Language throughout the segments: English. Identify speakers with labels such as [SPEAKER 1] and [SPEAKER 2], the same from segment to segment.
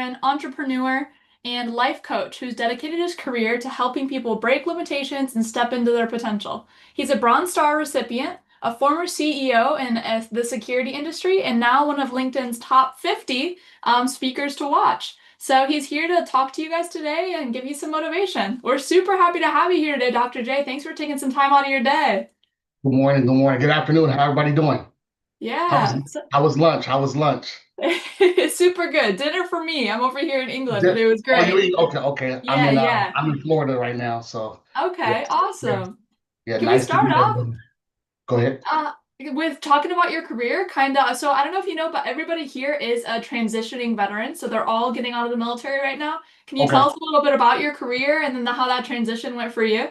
[SPEAKER 1] veteran, entrepreneur, and life coach who's dedicated his career to helping people break limitations and step into their potential. He's a Bronze Star recipient, a former CEO in the security industry, and now one of LinkedIn's top 50 speakers to watch. So he's here to talk to you guys today and give you some motivation. We're super happy to have you here today, Dr. J. Thanks for taking some time out of your day.
[SPEAKER 2] Good morning, good morning, good afternoon. How everybody doing? How was
[SPEAKER 1] Yeah.
[SPEAKER 2] how was lunch? How was lunch?
[SPEAKER 1] Super good. Dinner for me. I'm over here in England, but
[SPEAKER 2] Di-
[SPEAKER 1] it was
[SPEAKER 2] Oh, you
[SPEAKER 1] great.
[SPEAKER 2] eat? Okay, okay.
[SPEAKER 1] Yeah, yeah.
[SPEAKER 2] I'm in Florida right now, so yeah,
[SPEAKER 1] Okay,
[SPEAKER 2] yeah,
[SPEAKER 1] awesome.
[SPEAKER 2] yeah.
[SPEAKER 1] Can we
[SPEAKER 2] Nice to
[SPEAKER 1] start
[SPEAKER 2] meet
[SPEAKER 1] off
[SPEAKER 2] everybody. Go ahead.
[SPEAKER 1] uh, with talking about your career? Kind of. So I don't know if you know, but everybody here is a transitioning veteran. So they're all getting out of the military right now. Can you tell
[SPEAKER 2] Okay.
[SPEAKER 1] us a little bit about your career and then how that transition went for you?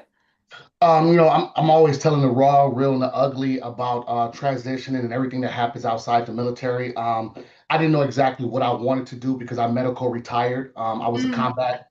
[SPEAKER 2] I'm always telling the raw, real, and the ugly about transitioning and everything that happens outside the military. I didn't know exactly what I wanted to do because I'm medical retired.
[SPEAKER 1] Mm,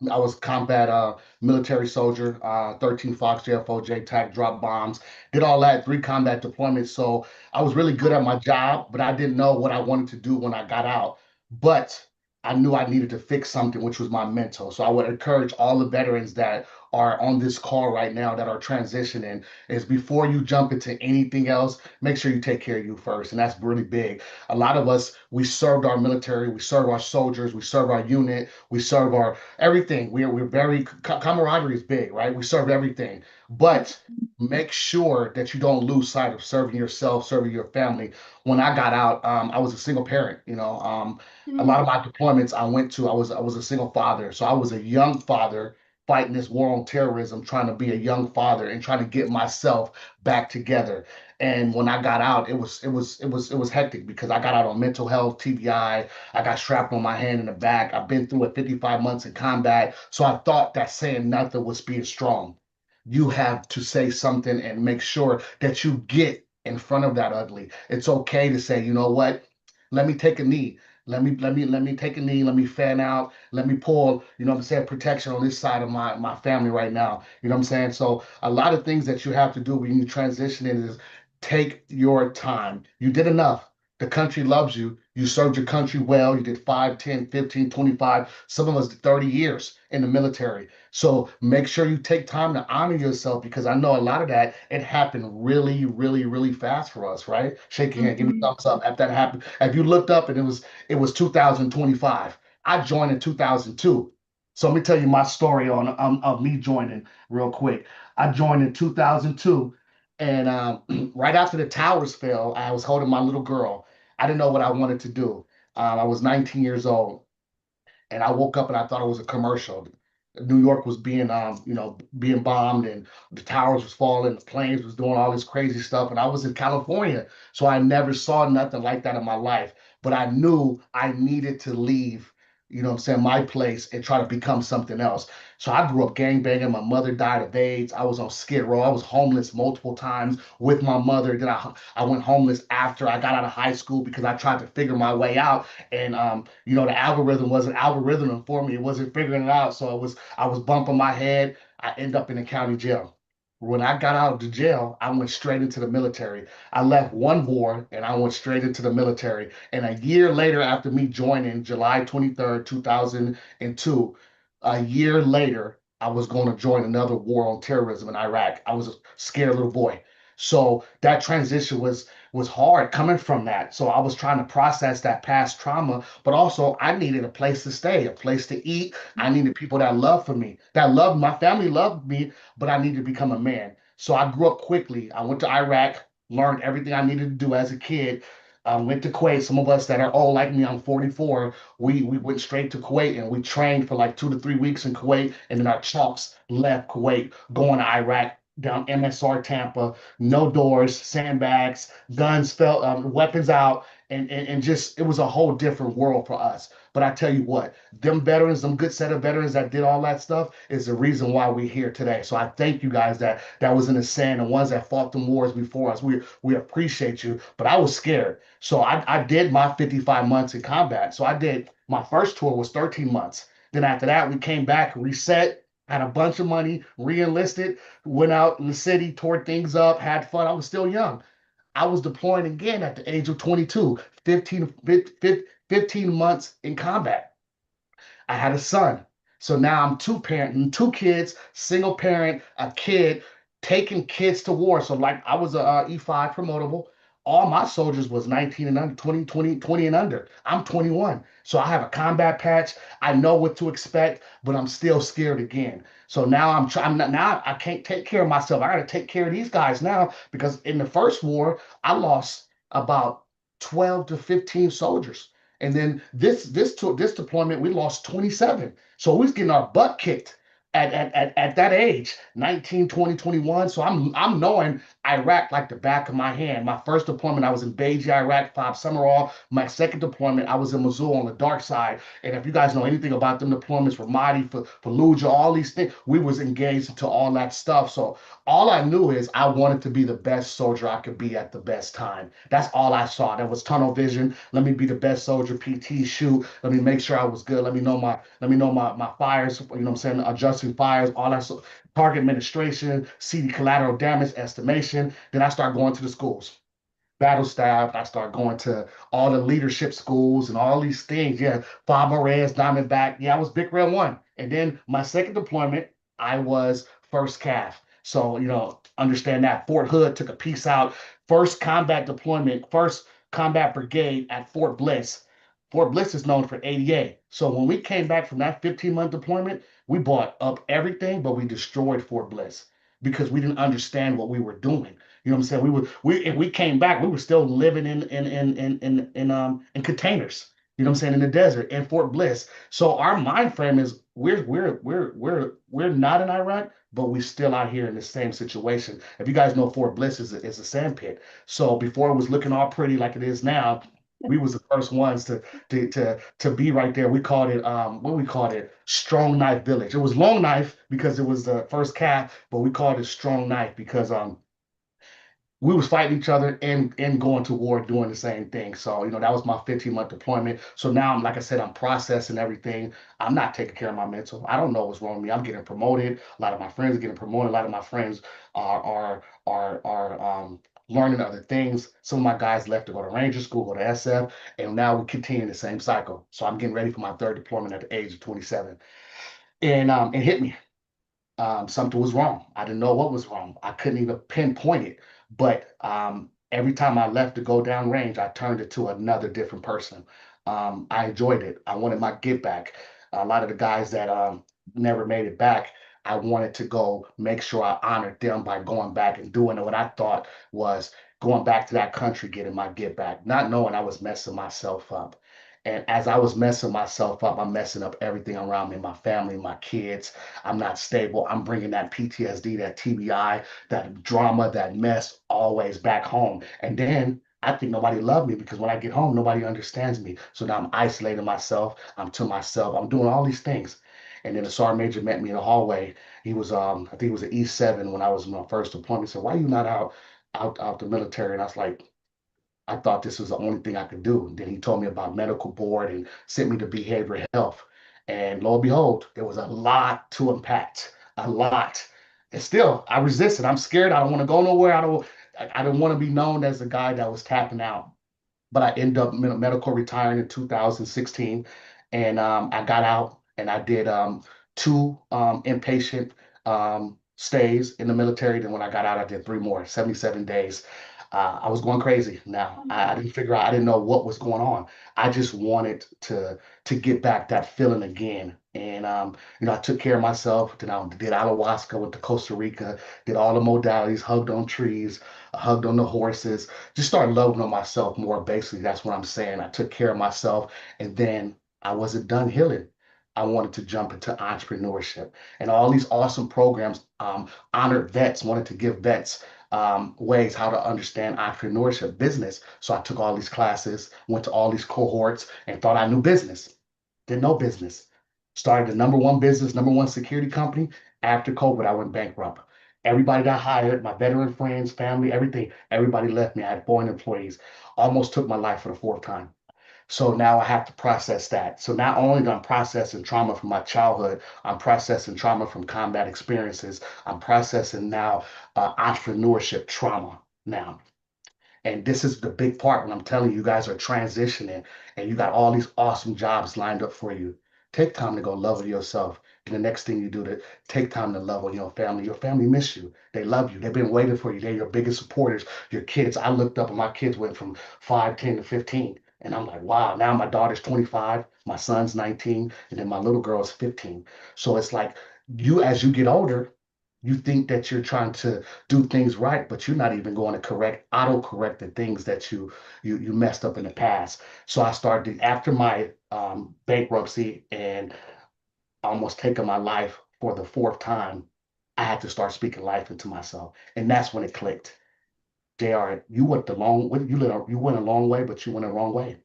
[SPEAKER 2] I was combat military soldier, 13 Fox JFO, JTAC, drop bombs, did all that, 3 combat deployments. So I was really good at my job, but I didn't know what I wanted to do when I got out. But I knew I needed to fix something, which was my mental. So I would encourage all the veterans that are on this call right now that are transitioning is before you jump into anything else, make sure you take care of you first. And that's really big. A lot of us, we served our military, we serve our soldiers, we serve our unit, we serve our everything. We're very camaraderie is big, right? We serve everything. But make sure that you don't lose sight of serving yourself, serving your family. When I got out, I was a single parent. A lot
[SPEAKER 1] mm,
[SPEAKER 2] of my deployments I went to, I was a single father. So I was a young father fighting this war on terrorism, trying to be a young father and trying to get myself back together. And when I got out, it was hectic because I got out on mental health, TBI. I got shrapnel on my hand and the back. I've been through it 55 months in combat. So I thought that saying nothing was being strong. You have to say something and make sure that you get in front of that ugly. It's okay to say, you know what? Let me take a knee. Let me take a knee. Let me fan out. Let me pull, what I'm saying, protection on this side of my family right now. You know what I'm saying? So a lot of things that you have to do when you transition in is take your time. You did enough. The country loves you. You served your country well. You did 5, 10, 15, 25. Some of us did 30 years in the military. So make sure you take time to honor yourself because I know a lot of that, it happened really, really, really fast for us, right? Shake your hand, give me
[SPEAKER 1] mm,
[SPEAKER 2] thumbs up if that happened. If you looked up and it was 2025. I joined in 2002. So let me tell you my story on of me joining real quick. I joined in 2002, and right after the towers fell, I was holding my little girl. I didn't know what I wanted to do. I was 19 years old, and I woke up and I thought it was a commercial. New York was being bombed, and the towers was falling, the planes was doing all this crazy stuff, and I was in California, so I never saw nothing like that in my life. But I knew I needed to leave, what I'm saying, my place and try to become something else. So I grew up gangbanging. My mother died of AIDS. I was on Skid Row. I was homeless multiple times with my mother. Then I went homeless after I got out of high school because I tried to figure my way out. And the algorithm wasn't algorithming for me. It wasn't figuring it out. So I was bumping my head. I end up in the county jail. When I got out of the jail, I went straight into the military. I left one war and I went straight into the military. And a year later, after me joining, July 23rd, 2002, a year later, I was going to join another war on terrorism in Iraq. I was a scared little boy. So that transition was hard coming from that. So I was trying to process that past trauma, but also I needed a place to stay, a place to eat. I needed people that loved for me, that loved my family, loved me, but I needed to become a man. So I grew up quickly. I went to Iraq, learned everything I needed to do as a kid. Went to Kuwait. Some of us that are old like me, I'm 44. We went straight to Kuwait and we trained for like 2 to 3 weeks in Kuwait, and then our chalks left Kuwait, going to Iraq, down MSR Tampa, no doors, sandbags, guns fell, weapons out, and just it was a whole different world for us. But I tell you what, them veterans, them good set of veterans that did all that stuff is the reason why we're here today. So I thank you guys that was in the sand, the ones that fought them wars before us. We appreciate you. But I was scared. So I did my 55 months in combat. So I did my first tour was 13 months. Then after that, we came back, reset, had a bunch of money, re-enlisted, went out in the city, tore things up, had fun. I was still young. I was deploying again at the age of 22, 15 months in combat. I had a son. So now I'm two parent, two kids, single parent, a kid, taking kids to war. So like I was a E5 promotable. All my soldiers was 19 and under, 20 and under. I'm 21. So I have a combat patch. I know what to expect, but I'm still scared again. So now I'm trying now I can't take care of myself. I got to take care of these guys now because in the first war, I lost about 12 to 15 soldiers. And then this deployment, we lost 27. So we was getting our butt kicked at that age, 19, 20, 21. So I'm knowing Iraq like the back of my hand. My first deployment, I was in Beijing, Iraq, 5 Summerall. My second deployment, I was in Mosul on the dark side. And if you guys know anything about them deployments, Ramadi, Fallujah, all these things, we was engaged into all that stuff. So all I knew is I wanted to be the best soldier I could be at the best time. That's all I saw. That was tunnel vision. Let me be the best soldier, PT, shoot. Let me make sure I was good. Let me know my fires, you know what I'm saying, adjusting fires, all that target administration, CD collateral damage estimation. Then I start going to the schools battle staff. I started going to all the leadership schools and all these things. Yeah, Bob Morez, Diamondback. Yeah, I was Big Red One. And then my second deployment, I was first CAF. So, understand that Fort Hood took a piece out. First combat deployment, first combat brigade at Fort Bliss. Fort Bliss is known for 88. So when we came back from that 15-month deployment, we bought up everything, but we destroyed Fort Bliss because we didn't understand what we were doing. You know what I'm saying? If we came back, we were still living in containers. You know what I'm saying? In the desert in Fort Bliss. So our mind frame is we're not in Iraq, but we still out here in the same situation. If you guys know Fort Bliss is a sand pit. So before it was looking all pretty like it is now, we was the first ones to be right there. We called it what we called it Strong Knife Village. It was Long Knife because it was the first cap, but we called it Strong Knife because we was fighting each other and going to war doing the same thing. So, that was my 15-month deployment. So now like I said, I'm processing everything. I'm not taking care of my mental. I don't know what's wrong with me. I'm getting promoted. A lot of my friends are getting promoted. A lot of my friends are learning other things. Some of my guys left to go to Ranger School, go to SF, and now we continue the same cycle. So I'm getting ready for my third deployment at the age of 27. And it hit me something was wrong. I didn't know what was wrong. I couldn't even pinpoint it. But every time I left to go down range, I turned into another different person. I enjoyed it. I wanted my get back. A lot of the guys that never made it back, I wanted to go make sure I honored them by going back and doing what I thought was going back to that country, getting my get back, not knowing I was messing myself up. And as I was messing myself up, I'm messing up everything around me, my family, my kids. I'm not stable. I'm bringing that PTSD, that TBI, that drama, that mess always back home. And then I think nobody loved me because when I get home, nobody understands me. So now I'm isolating myself. I'm to myself. I'm doing all these things. And then the sergeant major met me in the hallway. He was, I think he was at E7 when I was in my first deployment. He said, "Why are you not out the military?" And I was like, I thought this was the only thing I could do. And then he told me about medical board and sent me to behavioral health. And lo and behold, there was a lot to unpack, a lot. And still, I resisted. I'm scared. I don't want to go nowhere. I don't want to be known as the guy that was tapping out. But I ended up medical retiring in 2016, and I got out and I did two inpatient stays in the military. Then when I got out, I did three more, 77 days. I was going crazy. Now I didn't figure out. I didn't know what was going on. I just wanted to get back that feeling again. And I took care of myself. Then I did ayahuasca, went to Costa Rica, did all the modalities, hugged on trees, hugged on the horses, just started loving on myself more. Basically, that's what I'm saying. I took care of myself, and then I wasn't done healing. I wanted to jump into entrepreneurship and all these awesome programs. Honored vets, wanted to give vets ways how to understand entrepreneurship, business. So I took all these classes, went to all these cohorts, and thought I knew business. Didn't know business. Started the number one business, number one security company. After COVID, I went bankrupt. Everybody got hired, my veteran friends, family, everything. Everybody left me. I had 4 employees. Almost took my life for the fourth time. So now I have to process that. So not only am I processing trauma from my childhood, I'm processing trauma from combat experiences. I'm processing now entrepreneurship trauma now. And this is the big part when I'm telling you, you guys are transitioning and you got all these awesome jobs lined up for you. Take time to go love on yourself. And the next thing you do to take time to love on your family. Your family miss you. They love you. They've been waiting for you. They're your biggest supporters. Your kids. I looked up and my kids went from 5, 10 to 15. And I'm like, wow, now my daughter's 25, my son's 19, and then my little girl's 15. So it's like as you get older, you think that you're trying to do things right, but you're not even going to auto correct the things that you messed up in the past. So I started after my bankruptcy and almost taking my life for the fourth time. I had to start speaking life into myself, and that's when it clicked. JayR, you went the long you went a long way, but you went a wrong way.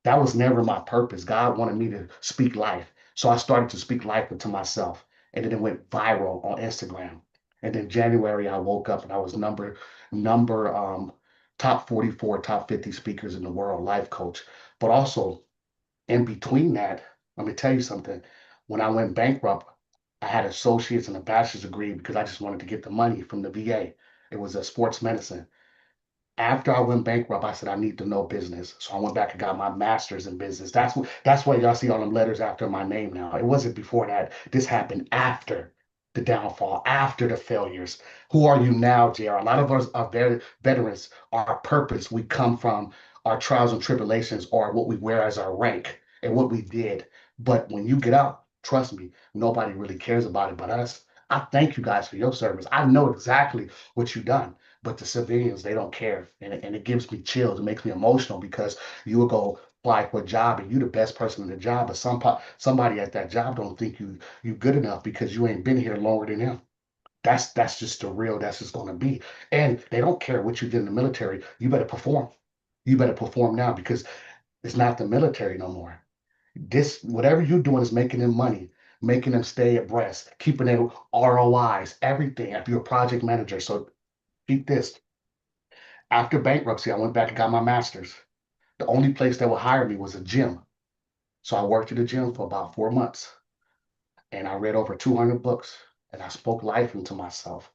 [SPEAKER 2] That was never my purpose. God wanted me to speak life. So I started to speak life into myself. And then it went viral on Instagram. And then January I woke up and I was number top 44, top 50 speakers in the world, life coach. But also in between that, let me tell you something. When I went bankrupt, I had associates and a bachelor's degree because I just wanted to get the money from the VA. It was a sports medicine. After I went bankrupt, I said I need to know business. So I went back and got my master's in business. That's why y'all see all them letters after my name now. It wasn't before that. This happened after the downfall, after the failures. Who are you now, JR? A lot of us are very veterans. Our purpose, we come from our trials and tribulations or what we wear as our rank and what we did. But when you get out, trust me, nobody really cares about it but us. I thank you guys for your service. I know exactly what you've done. But the civilians, they don't care. And it gives me chills. It makes me emotional because you will go apply for a job and you're the best person in the job, but somebody at that job don't think you good enough because you ain't been here longer than them. That's just the real, that's just gonna be. And they don't care what you did in the military. You better perform. You better perform now because it's not the military no more. This whatever you're doing is making them money, making them stay abreast, keeping their ROIs, everything. If you're a project manager, so keep this. After bankruptcy, I went back and got my master's. The only place that would hire me was a gym. So I worked at a gym for about 4 months and I read over 200 books and I spoke life into myself.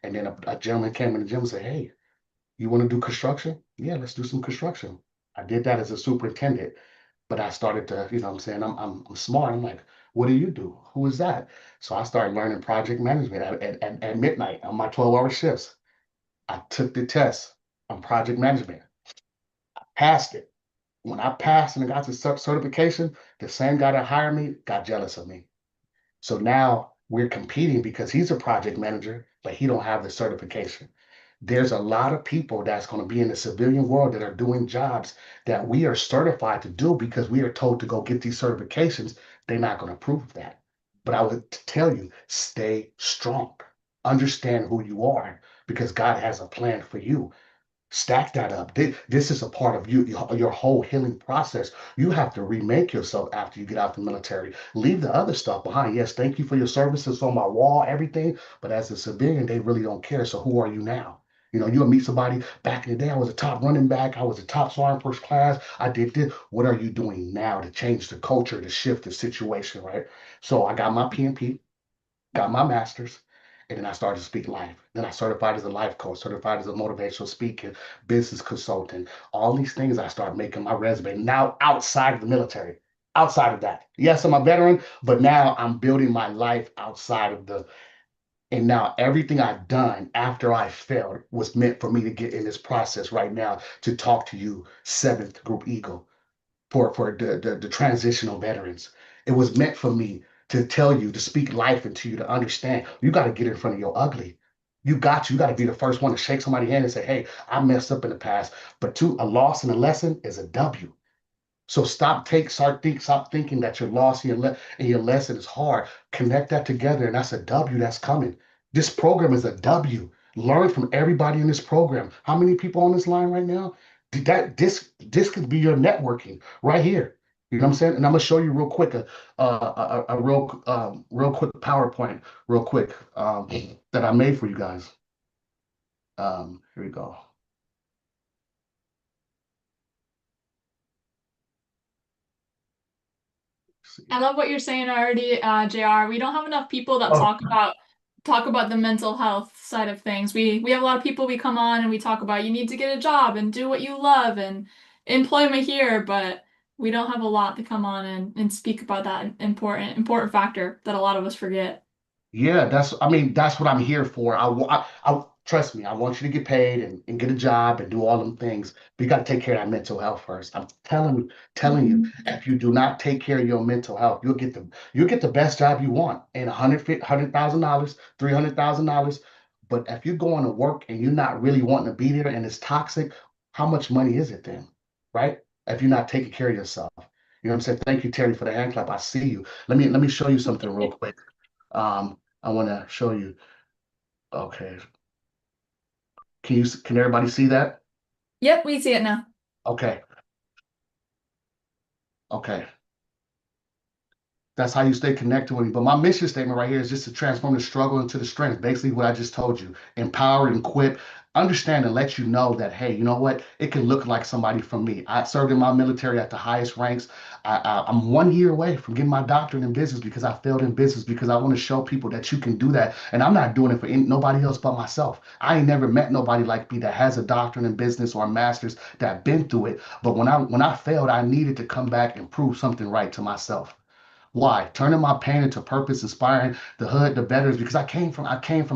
[SPEAKER 2] And then a gentleman came in the gym and said, hey, you want to do construction? Yeah, let's do some construction. I did that as a superintendent, but I started to, you know what I'm saying? I'm smart. I'm like, what do you do? Who is that? So I started learning project management at midnight on my 12-hour shifts. I took the test on project management, passed it. When I passed and I got the certification, the same guy that hired me got jealous of me. So now we're competing because he's a project manager, but he don't have the certification. There's a lot of people that's going to be in the civilian world that are doing jobs that we are certified to do because we are told to go get these certifications. They're not going to prove that. But I would tell you, stay strong. Understand who you are because God has a plan for you. Stack that up. This is a part of your whole healing process. You have to remake yourself after you get out the military. Leave the other stuff behind. Yes, thank you for your services on my wall, everything. But as a civilian, they really don't care. So who are you now? You know, you'll meet somebody back in the day. I was a top running back. I was a top sergeant first class. I did this. What are you doing now to change the culture, to shift the situation, right? So I got my PMP, got my master's, and then I started to speak life. Then I certified as a life coach, certified as a motivational speaker, business consultant. All these things I started making my resume now outside of the military. Outside of that. Yes, I'm a veteran, but now I'm building my life outside of the. And now everything I've done after I failed was meant for me to get in this process right now to talk to you, Seventh Group Eagle for the transitional veterans. It was meant for me to tell you, to speak life into you, to understand. You got to get in front of your ugly. You got to be the first one to shake somebody's hand and say, hey, I messed up in the past. But a loss and a lesson is a W. So stop thinking that your loss and your lesson is hard. Connect that together, and that's a W that's coming. This program is a W. Learn from everybody in this program. How many people on this line right now? This could be your networking right here. You know what I'm saying? And I'm gonna show you real quick a real quick PowerPoint, real quick that I made for you guys. Here we go. Let's see.
[SPEAKER 1] I love what you're saying already, JR. We don't have enough people that
[SPEAKER 2] Oh,
[SPEAKER 1] talk about the mental health side of things. We have a lot of people we come on and we talk about you need to get a job and do what you love and employment here, but We don't have a lot to come on and speak about that important factor that a lot of us forget.
[SPEAKER 2] Yeah, I mean, that's what I'm here for. Trust me, I want you to get paid and get a job and do all them things. But you got to take care of that mental health first. I'm telling you,
[SPEAKER 1] Mhm.
[SPEAKER 2] if you do not take care of your mental health, you'll get the best job you want and $100,000, $300,000. But if you're going to work and you're not really wanting to be there and it's toxic, how much money is it then? Right? If you're not taking care of yourself. You know what I'm saying? Thank you, Terry, for the hand clap. I see you. Let me show you something real quick. I want to show you. Okay. Can everybody see that?
[SPEAKER 1] Yep, we see it now.
[SPEAKER 2] Okay. Okay. That's how you stay connected with me. But my mission statement right here is just to transform the struggle into the strength. Basically, what I just told you: empower and equip, understand and let you know that, hey, you know what? It can look like somebody from me. I served in my military at the highest ranks. I'm 1 year away from getting my doctorate in business because I failed in business because I want to show people that you can do that. And I'm not doing it for nobody else but myself. I ain't never met nobody like me that has a doctorate in business or a master's that been through it. But when I failed, I needed to come back and prove something right to myself. Why? Turning my pain into purpose, inspiring the hood, the betters, because I came from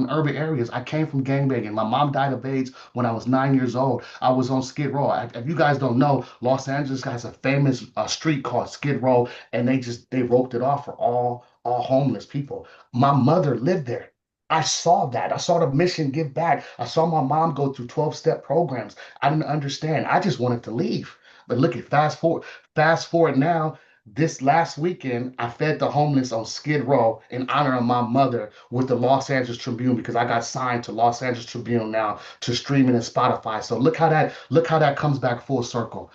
[SPEAKER 2] urban areas. I came from gangbanging. My mom died of AIDS when I was 9 years old. I was on Skid Row. If you guys don't know, Los Angeles has a famous street called Skid Row, and they roped it off for all homeless people. My mother lived there. I saw that. I saw the mission give back. I saw my mom go through 12-step programs. I didn't understand. I just wanted to leave. But look at fast forward now this last weekend, I fed the homeless on Skid Row in honor of my mother with the Los Angeles Tribune because I got signed to Los Angeles Tribune now to streaming and Spotify. So look how that comes back full circle.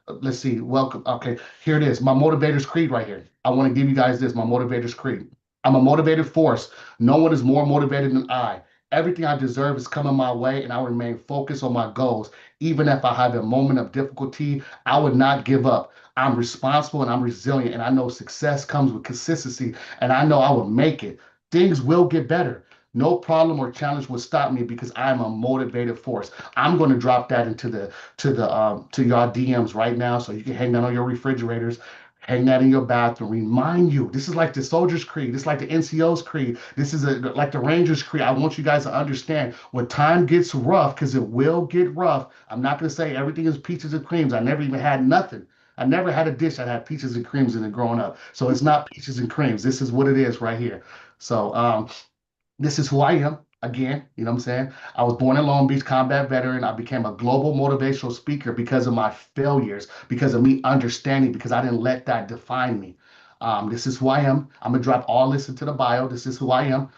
[SPEAKER 2] Let's see. Welcome. Okay, here it is. My motivator's creed right here. I want to give you guys this. My motivator's creed. I'm a motivated force. No one is more motivated than I. Everything I deserve is coming my way, and I remain focused on my goals. Even if I have a moment of difficulty, I would not give up. I'm responsible and I'm resilient, and I know success comes with consistency, and I know I will make it. Things will get better. No problem or challenge will stop me because I am a motivated force. I'm going to drop that into to y'all DMs right now, so you can hang that on your refrigerators. Hang that in your bathroom. Remind you, this is like the Soldiers Creed. This is like the NCO's Creed. This is like the Rangers Creed. I want you guys to understand when time gets rough, because it will get rough. I'm not going to say everything is peaches and creams. I never even had nothing. I never had a dish that had peaches and creams in it growing up. So it's not peaches and creams. This is what it is right here. So this is who I am. Again, you know what I'm saying? I was born in Long Beach, combat veteran. I became a global motivational speaker because of my failures, because of me understanding, because I didn't let that define me. This is who I am. I'm gonna drop all this into the bio. This is who I am.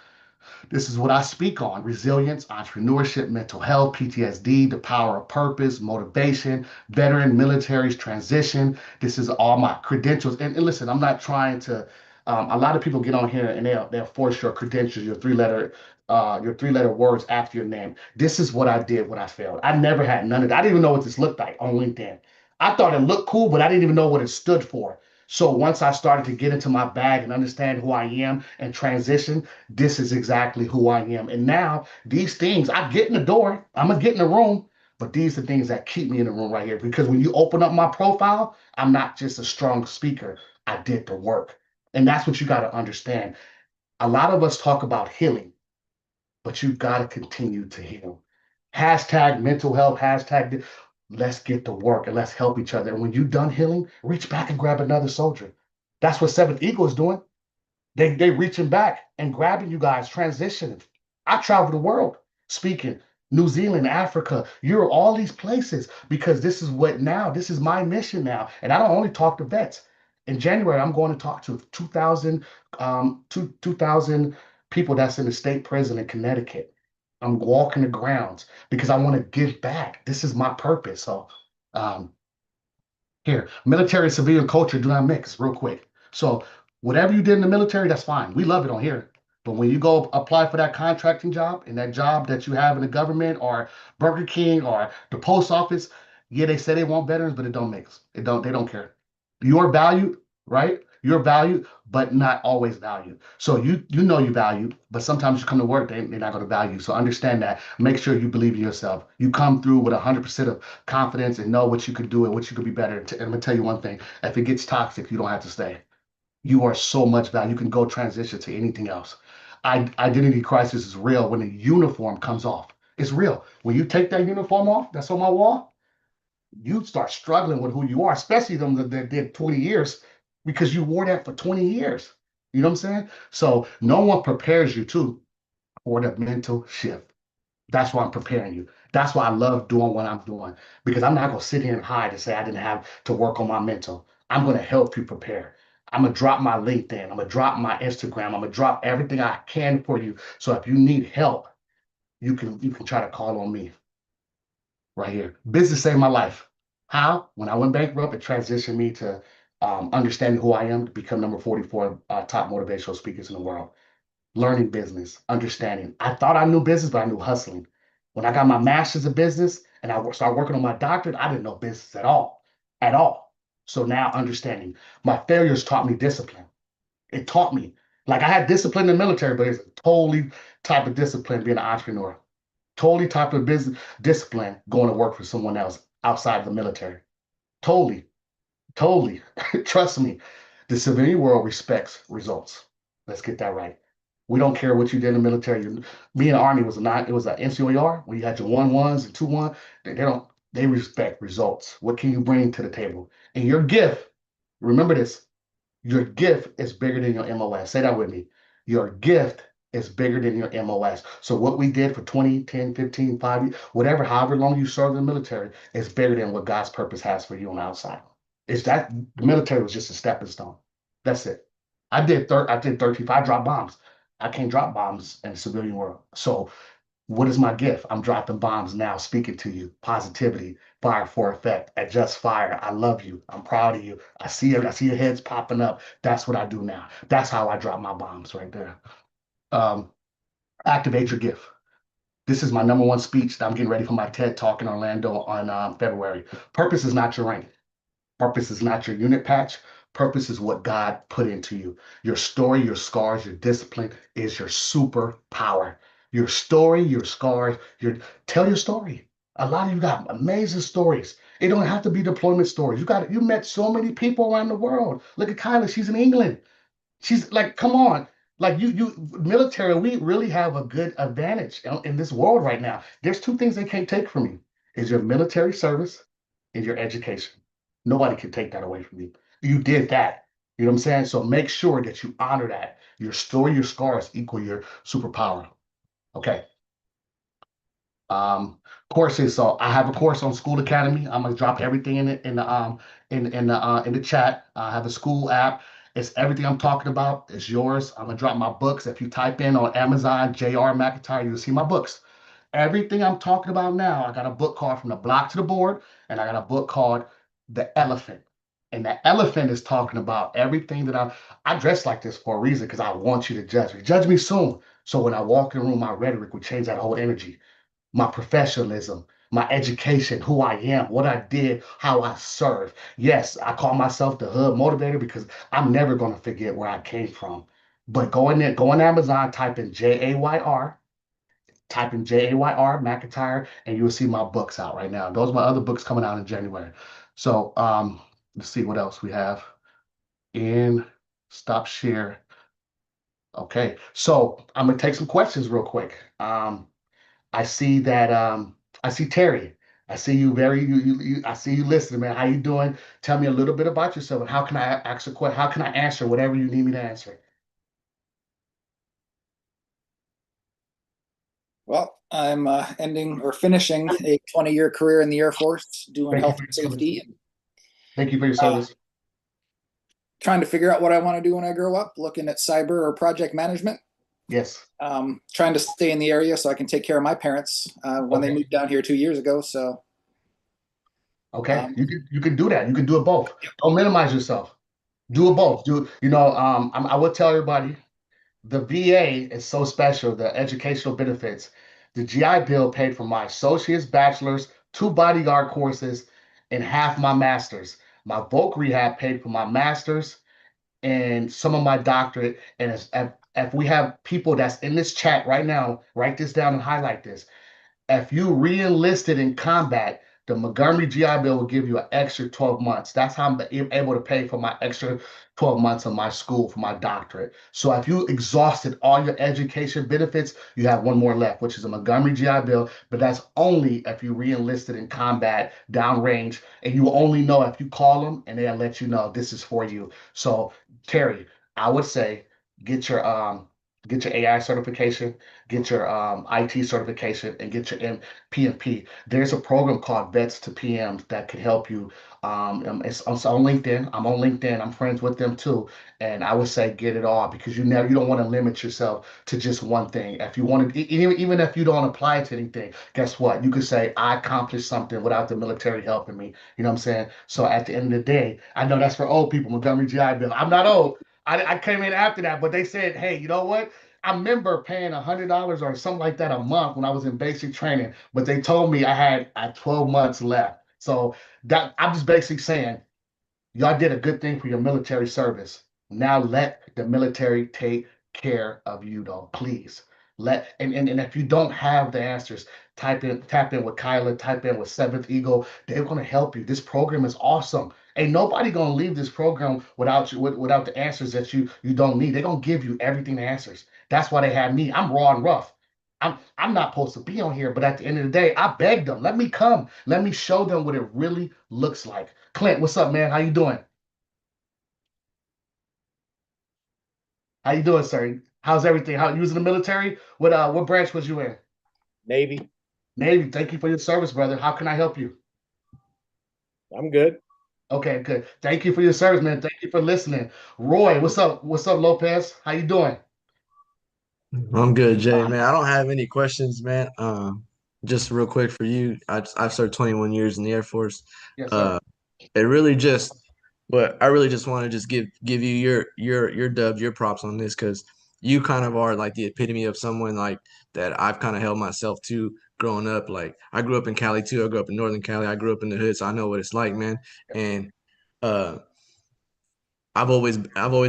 [SPEAKER 2] This is what I speak on: resilience, entrepreneurship, mental health, PTSD, the power of purpose, motivation, veteran, military's transition. This is all my credentials. And listen, I'm not trying to. A lot of people get on here and they'll force your credentials, your three letter words after your name. This is what I did when I failed. I never had none of that. I didn't even know what this looked like on LinkedIn. I thought it looked cool, but I didn't even know what it stood for. So once I started to get into my bag and understand who I am and transition, this is exactly who I am. And now these things, I get in the door, I'm gonna get in the room, but these are things that keep me in the room right here. Because when you open up my profile, I'm not just a strong speaker. I did the work. And that's what you got to understand. A lot of us talk about healing, but you got to continue to heal. Hashtag mental health, hashtag let's get to work and let's help each other. And when you're done healing, reach back and grab another soldier. That's what Seventh Eagle is doing. They reaching back and grabbing you guys, transitioning. I travel the world speaking. New Zealand, Africa, Europe, all these places, because this is my mission now. And I don't only talk to vets. In January, I'm going to talk to 2,000 people that's in the state prison in Connecticut. I'm walking the grounds because I want to give back. This is my purpose. So um, here, military and civilian culture do not mix, real quick. So, whatever you did in the military, that's fine. We love it on here. But when you go apply for that contracting job and that job that you have in the government or Burger King or the post office, yeah, they say they want veterans, but it don't mix. They don't care. You're valued, right? You're valued, but not always valued. So you know you value, but sometimes you come to work, they're not going to value you. So understand that. Make sure you believe in yourself. You come through with 100% of confidence and know what you could do and what you could be better. And I'm gonna tell you one thing: if it gets toxic, you don't have to stay. You are so much value. You can go transition to anything else. Identity crisis is real when the uniform comes off. It's real. When you take that uniform off, that's on my wall, you start struggling with who you are, especially them that did 20 years because you wore that for 20 years. You know what I'm saying? So no one prepares you to for the mental shift. That's why I'm preparing you. That's why I love doing what I'm doing because I'm not going to sit here and hide and say I didn't have to work on my mental. I'm going to help you prepare. I'm going to drop my LinkedIn. I'm going to drop my Instagram. I'm going to drop everything I can for you. So if you need help, you can try to call on me right here. Business saved my life. How? When I went bankrupt, it transitioned me to understanding who I am to become number 44 top motivational speakers in the world. Learning business, understanding. I thought I knew business, but I knew hustling. When I got my master's in business and I started working on my doctorate, I didn't know business at all. So now understanding. My failures taught me discipline. It taught me. Like I had discipline in the military, but it's a totally type of discipline being an entrepreneur. Totally type of business discipline going to work for someone else outside of the military. Totally, totally. Trust me, the civilian world respects results. Let's get that right. We don't care what you did in the military. Me and Army was not. It was an NCOER where you had your 1-1s and 2-1. They don't. They respect results. What can you bring to the table? And your gift. Remember this. Your gift is bigger than your MOS. Say that with me. Your gift is bigger than your MOS. So what we did for 20, 10, 15, 5 years, whatever, however long you served in the military, is bigger than what God's purpose has for you on the outside. It's that the military was just a stepping stone. That's it. I did 13. I dropped bombs. I can't drop bombs in the civilian world. So what is my gift? I'm dropping bombs now, speaking to you. Positivity, fire for effect, adjust fire. I love you. I'm proud of you. I see it. I see your heads popping up. That's what I do now. That's how I drop my bombs right there. Um, Activate your gift. This is my number one speech that I'm getting ready for my TED Talk in Orlando on February. Purpose is not your rank. Purpose is not your unit patch. Purpose is what God put into you. Your story, your scars, your discipline is your superpower. Your story, your scars, tell your story. A lot of you got amazing stories. It don't have to be deployment stories. You met so many people around the world. Look at Kyla, she's in England. She's like, come on. Like you military, we really have a good advantage in this world right now. There's two things they can't take from you is your military service and your education. Nobody can take that away from you. You did that. You know what I'm saying? So make sure that you honor that. Your story, your scars equal your superpower. Okay. Um, Courses. So I have a course on School Academy. I'm gonna drop everything in the chat. I have a school app. It's everything I'm talking about. It's yours. I'm gonna drop my books. If you type in on Amazon JayR McIntyre, you'll see my books. Everything I'm talking about now, I got a book called From the Block to the Board, and I got a book called The Elephant. And the elephant is talking about everything that I dress like this for a reason because I want you to judge me. Judge me soon. So when I walk in the room, my rhetoric will change that whole energy, my professionalism, my education, who I am, what I did, how I serve. Yes, I call myself the hood motivator because I'm never going to forget where I came from. But go in there, go on Amazon, type in JayR McIntyre, and you'll see my books out right now. Those are my other books coming out in January. So let's see what else we have in stop share. Okay, so I'm gonna take some questions real quick. I see that I see Terry. I see you very I see you listening, man. How you doing? Tell me a little bit about yourself and how can I ask a question? How can I answer whatever you need me to answer?
[SPEAKER 3] Well, I'm ending or finishing a 20-year career in the Air Force doing
[SPEAKER 2] Thank you
[SPEAKER 3] health
[SPEAKER 2] for
[SPEAKER 3] and
[SPEAKER 2] your service.
[SPEAKER 3] safety and
[SPEAKER 2] Thank you for your
[SPEAKER 3] uh,
[SPEAKER 2] service.
[SPEAKER 3] trying to figure out what I want to do when I grow up, looking at cyber or project management.
[SPEAKER 2] Yes.
[SPEAKER 3] Trying to stay in the area so I can take care of my parents when they
[SPEAKER 2] Okay.
[SPEAKER 3] moved down here 2 years ago. So,
[SPEAKER 2] Okay.
[SPEAKER 3] um,
[SPEAKER 2] You can do that. You can do it both. Don't minimize yourself. Do it both. I will tell everybody the VA is so special, the educational benefits. The GI Bill paid for my associate's, bachelor's, two bodyguard courses, and half my master's. My voc rehab paid for my master's, and some of my doctorate. And if we have people that's in this chat right now, write this down and highlight this. If you re-enlisted in combat, the Montgomery GI Bill will give you an extra 12 months. That's how I'm able to pay for my extra 12 months of my school for my doctorate. So if you exhausted all your education benefits, you have one more left, which is a Montgomery GI Bill, but that's only if you re-enlisted in combat downrange, and you will only know if you call them and they'll let you know this is for you. So Terry, I would say get your get your AI certification, get your IT certification, and get your PMP. There's a program called Vets to PMs that can help you. It's on LinkedIn. I'm on LinkedIn. I'm friends with them too. And I would say get it all because you don't want to limit yourself to just one thing. If you want to, even if you don't apply to anything, guess what? You could say I accomplished something without the military helping me. You know what I'm saying? So at the end of the day, I know that's for old people. Montgomery GI Bill. I'm not old. I came in after that, but they said, hey, you know what? I remember paying $100 or something like that a month when I was in basic training, but they told me I had 12 months left. So that I'm just basically saying y'all did a good thing for your military service. Now let the military take care of you, though. Please. And if you don't have the answers, tap in with Kyla, type in with Seventh Eagle. They're gonna help you. This program is awesome. Ain't nobody gonna leave this program without without the answers that you don't need. They're gonna give you everything the answers. That's why they have me. I'm raw and rough. I'm not supposed to be on here, but at the end of the day, I begged them. Let me come. Let me show them what it really looks like. Clint, what's up, man? How you doing? How you doing, sir? How's everything? How you was in the military? What branch was you in?
[SPEAKER 4] Navy.
[SPEAKER 2] Navy. Thank you for your service, brother. How can I help you?
[SPEAKER 4] I'm good.
[SPEAKER 2] Okay, good. Thank you for your service, man. Thank you for listening. Roy, what's up? What's up, Lopez? How you doing?
[SPEAKER 5] I'm good, Jay, man. I don't have any questions, man. Just real quick for you, I've served 21 years in the Air Force.
[SPEAKER 2] Yes, sir.
[SPEAKER 5] Uh, it really just, but I really just want to just give you your dubs, your props on this because you kind of are like the epitome of someone like that I've kind of held myself to growing up. Like I grew up in Cali too. I grew up in Northern Cali. I grew up in the hood, so I know what it's like, man. And uh, I've always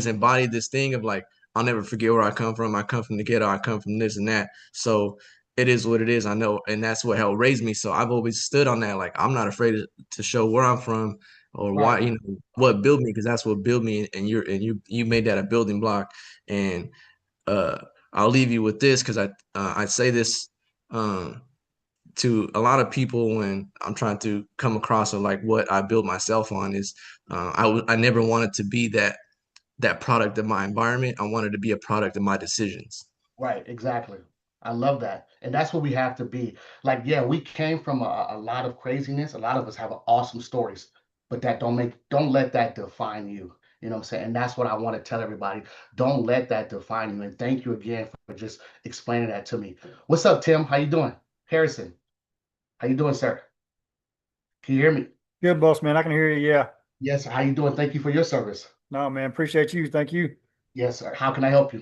[SPEAKER 5] embodied this thing of like I'll never forget where I come from. I come from the ghetto. I come from this and that. So it is what it is. I know, and that's what helped raise me. So I've always stood on that. Like I'm not afraid to show where I'm from or why
[SPEAKER 2] Right.
[SPEAKER 5] what built me because that's what built me. And you made that a building block. And uh, I'll leave you with this because I say this um, to a lot of people when I'm trying to come across of like what I built myself on is I never wanted to be that product of my environment. I wanted to be a product of my decisions.
[SPEAKER 2] Right, exactly. I love that. And that's what we have to be. Like, yeah, we came from a lot of craziness. A lot of us have awesome stories, but that don't let that define you. You know what I'm saying? And that's what I want to tell everybody. Don't let that define you. And thank you again for just explaining that to me. What's up, Tim? How you doing? Harrison, how you doing, sir? Can you hear me?
[SPEAKER 6] Good, boss man. I can hear you. Yeah.
[SPEAKER 2] Yes, sir. How you doing? Thank you for your service.
[SPEAKER 6] No, man. Appreciate you. Thank you.
[SPEAKER 2] Yes, sir. How can I help you?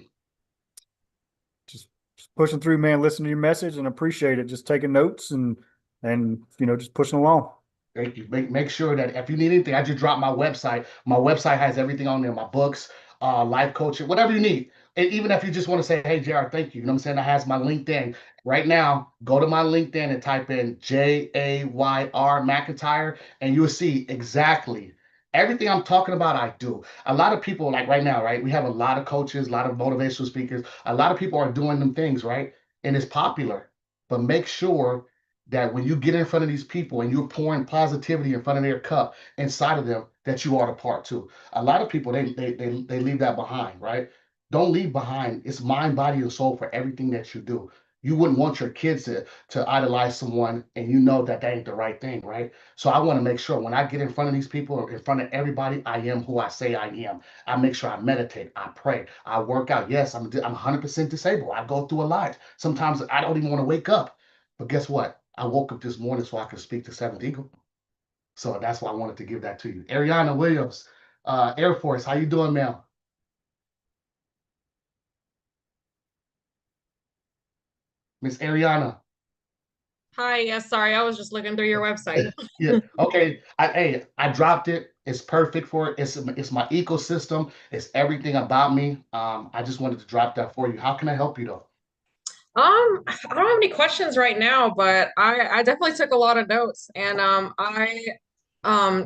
[SPEAKER 6] Just pushing through, man. Listening to your message and appreciate it. Just taking notes and just pushing along.
[SPEAKER 2] Thank you. Make sure that if you need anything, I just dropped my website. My website has everything on there, my books, life coaching, whatever you need. And even if you just want to say, hey, JR, thank you. You know what I'm saying? It has my LinkedIn. Right now, go to my LinkedIn and type in JayR McIntyre, and you'll see exactly everything I'm talking about. I do. A lot of people, like right now, right? We have a lot of coaches, a lot of motivational speakers. A lot of people are doing them things, right? And it's popular. But make sure that when you get in front of these people and you're pouring positivity in front of their cup inside of them, that you are the part too. A lot of people they leave that behind, right? Don't leave behind. It's mind, body, and soul for everything that you do. You wouldn't want your kids to idolize someone and you know that ain't the right thing, right? So I want to make sure when I get in front of these people, in front of everybody, I am who I say I am. I make sure I meditate, I pray, I work out. Yes, I'm 100% disabled. I go through a lot. Sometimes I don't even want to wake up. But guess what? I woke up this morning so I could speak to Seventh Eagle. So that's why I wanted to give that to you. Ariana Williams, Air Force, how you doing, ma'am? Miss Ariana.
[SPEAKER 7] Hi, yes, sorry, I was just looking through your website.
[SPEAKER 2] Yeah. Okay. Hey, I dropped it. It's perfect for it. It's my ecosystem. It's everything about me. I just wanted to drop that for you. How can I help you though?
[SPEAKER 7] I don't have any questions right now, but I definitely took a lot of notes. And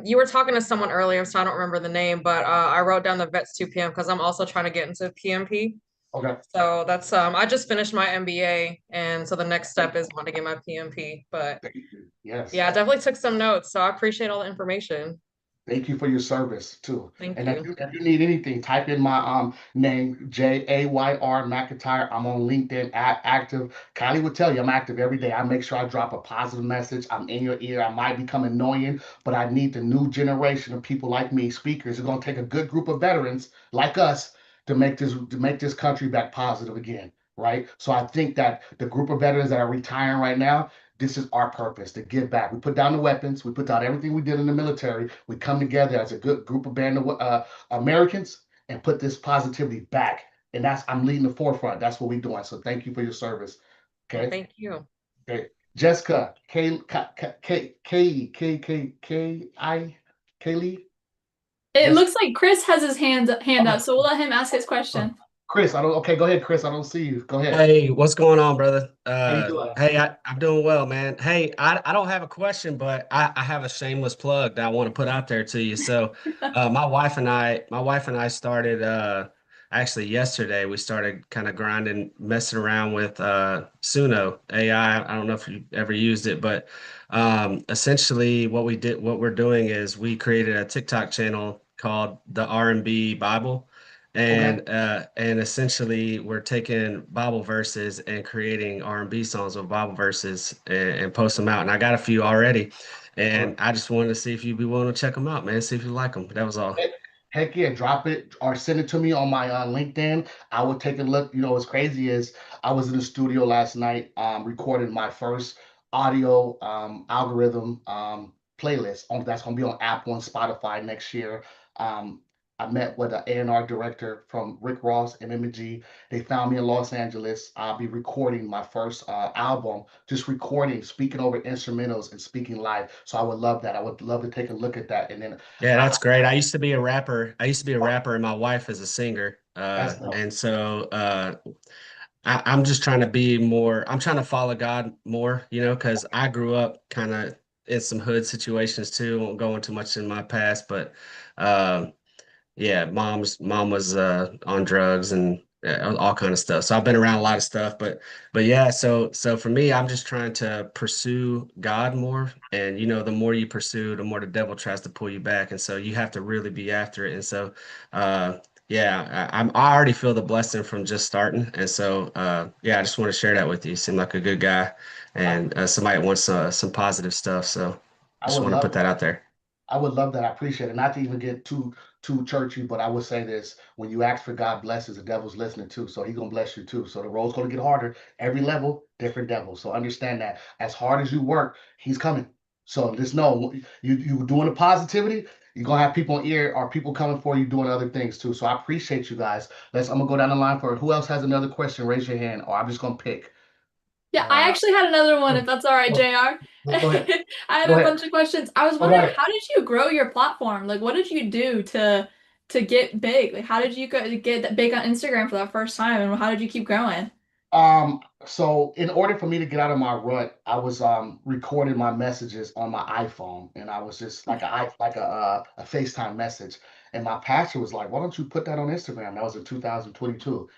[SPEAKER 7] you were talking to someone earlier, so I don't remember the name, but I wrote down the Vets 2 p.m. because I'm also trying to get into PMP.
[SPEAKER 2] Okay.
[SPEAKER 7] So that's I just finished my MBA, and so the next step is want to get my PMP. But
[SPEAKER 2] Thank you. Yes.
[SPEAKER 7] yeah, I definitely took some notes, so I appreciate all the information.
[SPEAKER 2] Thank you for your service too.
[SPEAKER 7] Thank
[SPEAKER 2] And
[SPEAKER 7] you.
[SPEAKER 2] if you need anything, type in my name, JayR McIntyre. I'm on LinkedIn, active. Kylie would tell you I'm active every day. I make sure I drop a positive message. I'm in your ear. I might become annoying, but I need the new generation of people like me, speakers. It's gonna take a good group of veterans like us to make this country back positive again. Right. So I think that the group of veterans that are retiring right now, this is our purpose to give back. We put down the weapons, we put down everything we did in the military. We come together as a good group of band of Americans and put this positivity back. And I'm leading the forefront. That's what we're doing. So thank you for your service.
[SPEAKER 7] Well,
[SPEAKER 2] Okay.
[SPEAKER 7] thank you.
[SPEAKER 2] Okay. Jessica, Kaylee.
[SPEAKER 1] It
[SPEAKER 2] Jessica.
[SPEAKER 1] looks like Chris has his hand up,
[SPEAKER 2] Okay.
[SPEAKER 1] so we'll let him ask his question.
[SPEAKER 2] Chris, I don't. Okay, go ahead, Chris. I don't see you. Go ahead.
[SPEAKER 5] Hey, what's going on, brother?
[SPEAKER 2] How you doing?
[SPEAKER 5] Hey, I'm doing well, man. Hey, I don't have a question, but I have a shameless plug that I want to put out there to you. So, my wife and I started actually yesterday. We started kind of grinding, messing around with Suno AI. I don't know if you ever used it, but essentially what we're doing is we created a TikTok channel called the R&B Bible.
[SPEAKER 2] Okay.
[SPEAKER 5] And essentially we're taking Bible verses and creating R&B songs with Bible verses and post them out. And I got a few already.
[SPEAKER 2] All right.
[SPEAKER 5] And I just wanted to see if you'd be willing to check them out, man. See if you like them. That was all.
[SPEAKER 2] Heck, heck yeah, drop it or send it to me on my LinkedIn. I will take a look. You know, what's crazy is I was in the studio last night, recording my first audio algorithm playlist. That's gonna be on Apple and Spotify next year. Um, I met with an A&R director from Rick Ross and MG. They found me in Los Angeles. I'll be recording my first album, just recording, speaking over instrumentals and speaking live. So I would love that. I would love to take a look at that. And then
[SPEAKER 5] Yeah,
[SPEAKER 2] I,
[SPEAKER 5] that's great. I used to be a rapper. I used to be a rapper and my wife is a singer.
[SPEAKER 2] that's dope.
[SPEAKER 5] And so I'm just trying to be more, I'm trying to follow God more, because I grew up kind of in some hood situations too. Won't go into much in my past, but um yeah, mom was on drugs and all kind of stuff. So I've been around a lot of stuff, but yeah, so for me, I'm just trying to pursue God more. And the more you pursue, the more the devil tries to pull you back. And so you have to really be after it. And so yeah, I already feel the blessing from just starting. And so yeah, I just want to share that with you. You seem like a good guy
[SPEAKER 2] I,
[SPEAKER 5] and somebody that wants some positive stuff. So
[SPEAKER 2] I
[SPEAKER 5] just
[SPEAKER 2] would
[SPEAKER 5] want to
[SPEAKER 2] love
[SPEAKER 5] put that out there.
[SPEAKER 2] I would love that. I appreciate it. Not to even get too churchy, but I would say this: when you ask for God blesses, the devil's listening too. So he's gonna bless you too. So the road's gonna get harder. Every level, different devil. So understand that. As hard as you work, he's coming. So just know you doing the positivity, you're gonna have people in ear or people coming for you doing other things too. So I appreciate you guys. I'm gonna go down the line for who else has another question, raise your hand, or I'm just gonna pick.
[SPEAKER 1] Yeah, I
[SPEAKER 2] Uh
[SPEAKER 1] actually had another one, if that's all right,
[SPEAKER 2] go,
[SPEAKER 1] JR.
[SPEAKER 2] go ahead.
[SPEAKER 1] I had
[SPEAKER 2] Go
[SPEAKER 1] a
[SPEAKER 2] ahead.
[SPEAKER 1] bunch of questions. I was
[SPEAKER 2] Oh, go
[SPEAKER 1] wondering,
[SPEAKER 2] ahead.
[SPEAKER 1] how did you grow your platform? Like, what did you do to get big? Like, how did you get that big on Instagram for that first time, and how did you keep growing?
[SPEAKER 2] So in order for me to get out of my rut, I was recording my messages on my iPhone, and I was just like a FaceTime message. And my pastor was like, "Why don't you put that on Instagram?" That was in 2022,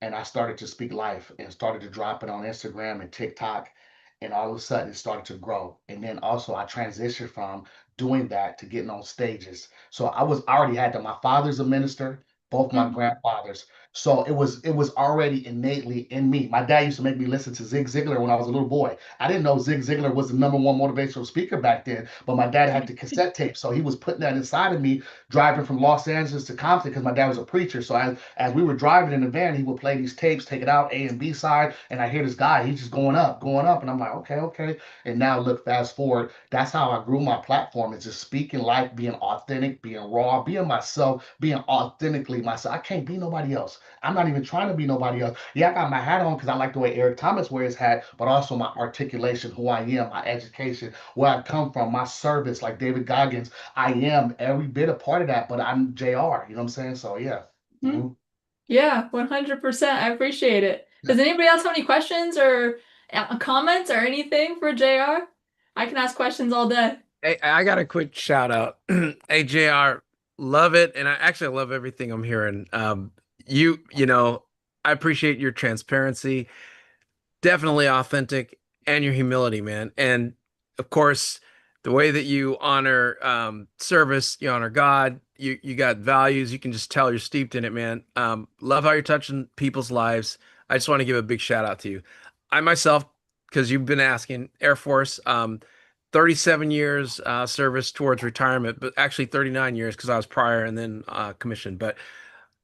[SPEAKER 2] and I started to speak life and started to drop it on Instagram and TikTok, and all of a sudden it started to grow. And then also I transitioned from doing that to getting on stages. So I already had that. My father's a minister, both my
[SPEAKER 1] Mhm.
[SPEAKER 2] grandfathers. So it was already innately in me. My dad used to make me listen to Zig Ziglar when I was a little boy. I didn't know Zig Ziglar was the number one motivational speaker back then, but my dad had the cassette tape, so he was putting that inside of me driving from Los Angeles to Compton because my dad was a preacher. So as we were driving in the van, he would play these tapes, take it out, A and B side, and I hear this guy, he's just going up, and I'm like, okay, okay. And now look, fast forward, that's how I grew my platform. Is just speaking life, being authentic, being raw, being myself, being authentically myself. I can't be nobody else. I'm not even trying to be nobody else. Yeah, I got my hat on because I like the way Eric Thomas wears his hat, but also my articulation, who I am, my education, where I come from, my service, like David Goggins. I am every bit a part of that, but I'm JR. You know what I'm saying? So yeah.
[SPEAKER 1] Hmm?
[SPEAKER 2] Mhm.
[SPEAKER 1] Yeah, 100%. I appreciate it. Does anybody else have any questions or comments or anything for JR? I can ask questions all day.
[SPEAKER 8] Hey, I got a quick shout out. Hey, JR, love it. And I actually love everything I'm hearing. You know, I appreciate your transparency, definitely authentic, and your humility, man. And of course, the way that you honor service, you honor God, you got values, you can just tell you're steeped in it, man. Love how you're touching people's lives. I just want to give a big shout out to you. I myself, because you've been asking, Air Force, 37 years service towards retirement, but actually 39 years because I was prior and then commissioned. But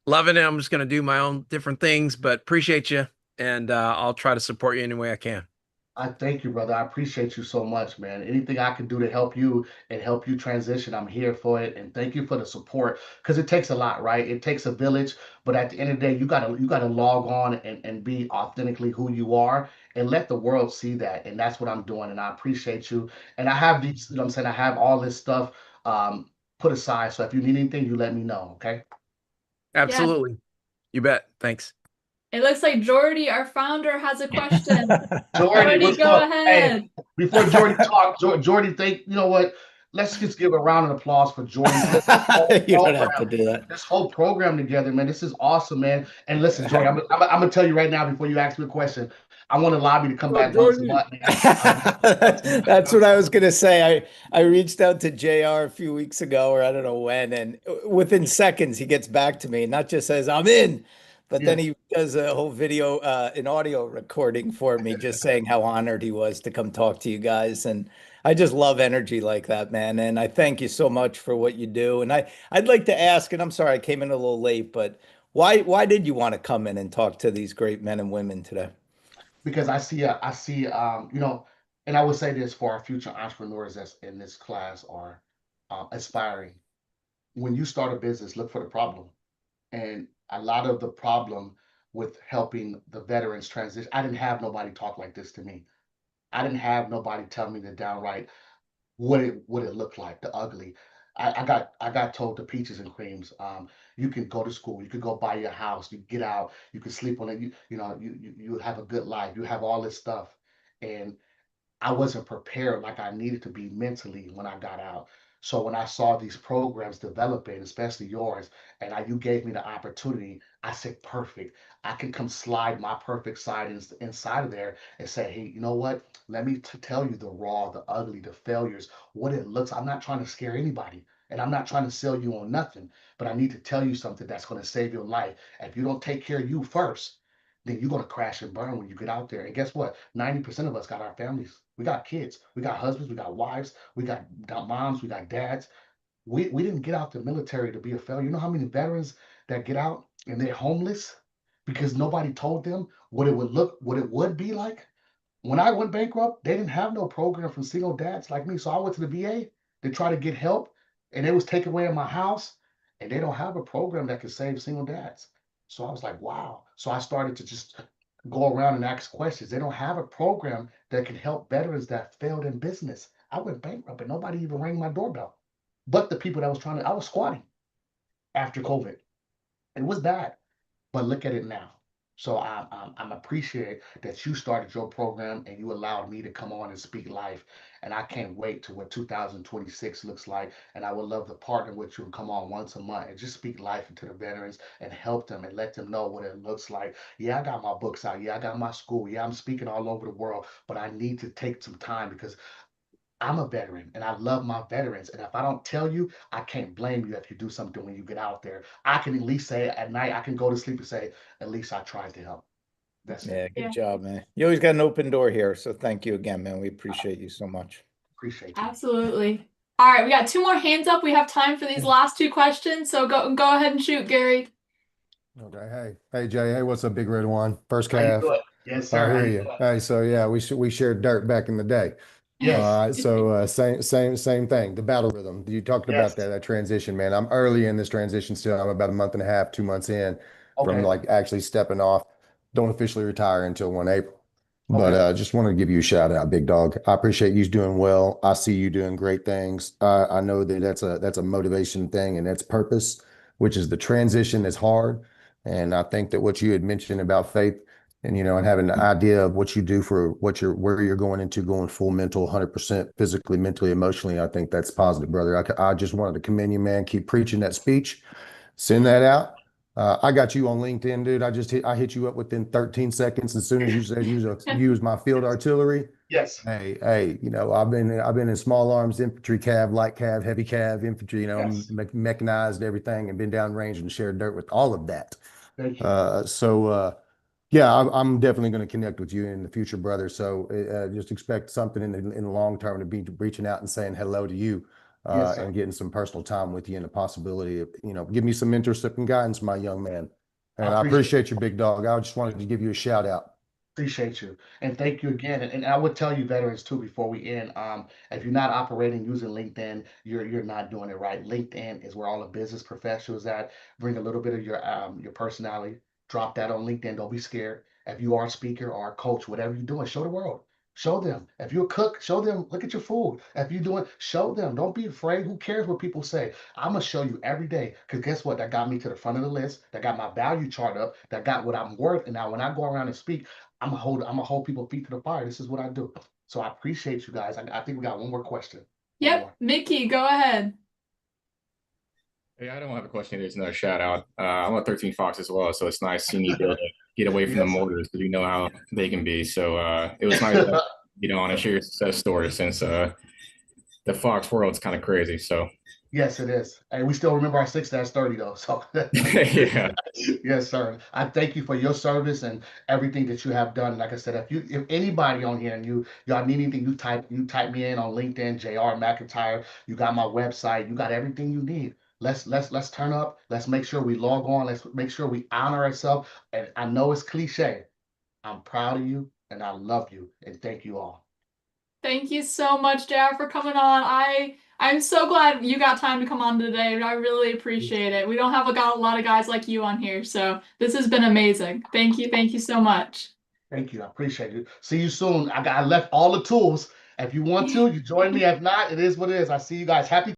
[SPEAKER 8] loving it. I'm just going to do my own different things, but appreciate you. And I'll try to support you any way I can.
[SPEAKER 2] I thank you, brother. I appreciate you so much, man. Anything I can do to help you and help you transition, I'm here for it. And thank you for the support because it takes a lot, right? It takes a village, but at the end of the day, you gotta log on and be authentically who you are and let the world see that. And that's what I'm doing. And I appreciate you. And I have these, you know what I'm saying? I have all this stuff put aside. So if you need anything, you let me know, okay?
[SPEAKER 1] Yeah.
[SPEAKER 8] Absolutely. You bet. Thanks.
[SPEAKER 1] It looks like Jordy, our founder, has a question.
[SPEAKER 2] Jordy,
[SPEAKER 1] Jordy,
[SPEAKER 2] what's
[SPEAKER 1] go
[SPEAKER 2] up? Hey,
[SPEAKER 1] ahead.
[SPEAKER 2] before Jordy talk, Jordy, you know what? Let's just give a round of applause for Jordy putting
[SPEAKER 9] You don't have to do that.
[SPEAKER 2] this whole program together, man. This is awesome, man. And listen, Jordy, I'm gonna tell you right now before you ask me a question. I want to lobby to come
[SPEAKER 8] Oh,
[SPEAKER 2] back once a
[SPEAKER 8] Jordy.
[SPEAKER 2] month, man. Once a month.
[SPEAKER 9] That's what I was gonna say. I reached out to JR a few weeks ago, or I don't know when, and within seconds he gets back to me, not just says I'm in, but
[SPEAKER 2] Yeah.
[SPEAKER 9] then he does a whole video, an audio recording for me, just saying how honored he was to come talk to you guys. And I just love energy like that, man. And I thank you so much for what you do. And I'd like to ask, and I'm sorry I came in a little late, but why did you want to come in and talk to these great men and women today?
[SPEAKER 2] Because you know, and I would say this for our future entrepreneurs that's in this class are aspiring. When you start a business, look for the problem. And a lot of the problem with helping the veterans transition, I didn't have nobody talk like this to me. I didn't have nobody tell me the downright what it looked like, the ugly. I got told the peaches and creams. You can go to school, you could go buy your house, you get out, you can sleep on it, you have a good life, you have all this stuff. And I wasn't prepared like I needed to be mentally when I got out. So when I saw these programs developing, especially yours, and you gave me the opportunity, I said, perfect. I can come slide my perfect side inside of there and say, hey, you know what? Let me tell you the raw, the ugly, the failures, what it looks. I'm not trying to scare anybody. And I'm not trying to sell you on nothing, but I need to tell you something that's going to save your life. If you don't take care of you first, then you're going to crash and burn when you get out there. And guess what? 90% of us got our families. We got kids. We got husbands. We got wives. We got moms. We got dads. We didn't get out the military to be a failure. You know how many veterans that get out and they're homeless because nobody told them what it would be like? When I went bankrupt, they didn't have no program for single dads like me. So I went to the VA to try to get help, and it was taken away in my house, and they don't have a program that can save single dads. So I was like, wow. So I started to just go around and ask questions. They don't have a program that can help veterans that failed in business. I went bankrupt, and nobody even rang my doorbell. But the people that was I was squatting after COVID. It was bad, but look at it now. So I'm appreciate that you started your program and you allowed me to come on and speak life. And I can't wait to what 2026 looks like. And I would love to partner with you and come on once a month and just speak life into the veterans and help them and let them know what it looks like. Yeah, I got my books out. Yeah, I got my school. Yeah, I'm speaking all over the world, but I need to take some time because I'm a veteran and I love my veterans. And if I don't tell you, I can't blame you if you do something when you get out there. I can at least say at night, I can go to sleep and say, at least I tried to help. That's it.
[SPEAKER 9] Yeah, good
[SPEAKER 1] Yeah,
[SPEAKER 9] job, man. You always got an open door here, so thank you again, man. We appreciate you so much.
[SPEAKER 2] Appreciate you.
[SPEAKER 1] absolutely. All right, we got two more hands up. We have time for these last two questions, so go ahead and shoot, Gary.
[SPEAKER 10] Okay. Hey, Jay. Hey, what's up, Big Red One? First
[SPEAKER 2] How you
[SPEAKER 10] calf.
[SPEAKER 2] doing? Yes,
[SPEAKER 10] I
[SPEAKER 2] sir. How
[SPEAKER 10] hear
[SPEAKER 2] you
[SPEAKER 10] you.
[SPEAKER 2] doing?
[SPEAKER 10] Hey, so yeah, we shared dirt back in the day.
[SPEAKER 2] Yes.
[SPEAKER 10] All right. So same thing. The battle rhythm. You talked
[SPEAKER 2] Yes.
[SPEAKER 10] about that transition, man. I'm early in this transition still. I'm about a month and a half, 2 months in. from
[SPEAKER 2] Okay.
[SPEAKER 10] like actually stepping off. Don't officially retire until 1 April. But
[SPEAKER 2] Okay.
[SPEAKER 10] just wanted to give you a shout out, big dog. I appreciate you doing well. I see you doing great things. I know that that's a motivation thing and that's purpose, which is the transition is hard. And I think that what you had mentioned about faith and and having the idea of what you do for where you're going into going full mental 100% physically, mentally, emotionally, I think that's positive, brother. I just wanted to commend you, man. Keep preaching that speech. Send that out. I got you on LinkedIn, dude. I hit you up within 13 seconds as soon as you said use my field artillery.
[SPEAKER 2] Yes.
[SPEAKER 10] Hey, I've been in small arms, infantry, cav, light cav, heavy cav, infantry,
[SPEAKER 2] Yes.
[SPEAKER 10] mechanized everything, and been downrange and shared dirt with all of that.
[SPEAKER 2] Thank you.
[SPEAKER 10] Yeah, I'm definitely going to connect with you in the future, brother. So just expect something in the long term to be reaching out and saying hello to you,
[SPEAKER 2] Yes, sir.
[SPEAKER 10] and getting some personal time with you and the possibility of, give me some mentorship and guidance, my young man.
[SPEAKER 2] I
[SPEAKER 10] And I
[SPEAKER 2] appreciate
[SPEAKER 10] appreciate you, big dog. I just wanted to give you a shout out.
[SPEAKER 2] Appreciate you. And thank you again. And I would tell you veterans too before we end, if you're not operating using LinkedIn, you're not doing it right. LinkedIn is where all the business professionals at. Bring a little bit of your personality. Drop that on LinkedIn. Don't be scared. If you are a speaker or a coach, whatever you're doing, show the world. Show them. If you're a cook, show them, look at your food. If you're doing, show them. Don't be afraid. Who cares what people say? I'm gonna show you every day. Because guess what? That got me to the front of the list. That got my value chart up. That got what I'm worth. And now when I go around and speak, I'm gonna hold people feet to the fire. This is what I do. So I appreciate you guys. I think we got one more question. One
[SPEAKER 1] Yep,
[SPEAKER 2] more.
[SPEAKER 1] Mickey, go ahead.
[SPEAKER 11] Hey, I don't have a question. There's another shout out. I'm a 13 Fox as well, so it's nice seeing you be able to get away from the
[SPEAKER 2] Yes, sir.
[SPEAKER 11] mortars because we know how they can be. So it was nice to get on and share your success story since the Fox world's kind of crazy. So
[SPEAKER 2] Yes, it is. And we still remember our 6-30 though. So
[SPEAKER 11] yeah,
[SPEAKER 2] yes, sir. I thank you for your service and everything that you have done. Like I said, if anybody on here and y'all need anything, you type me in on LinkedIn, JayR McIntyre. You got my website, you got everything you need. Let's turn up. Let's make sure we log on. Let's make sure we honor ourselves. And I know it's cliche. I'm proud of you and I love you. And thank you all.
[SPEAKER 1] Thank you so much, JR, for coming on. I'm so glad you got time to come on today. I really appreciate it. We don't have got a lot of guys like you on here, so this has been amazing. Thank you so much.
[SPEAKER 2] Thank you. I appreciate you. See you soon. I left all the tools. If you want to, you join me. If not, it is what it is. I see you guys. Happy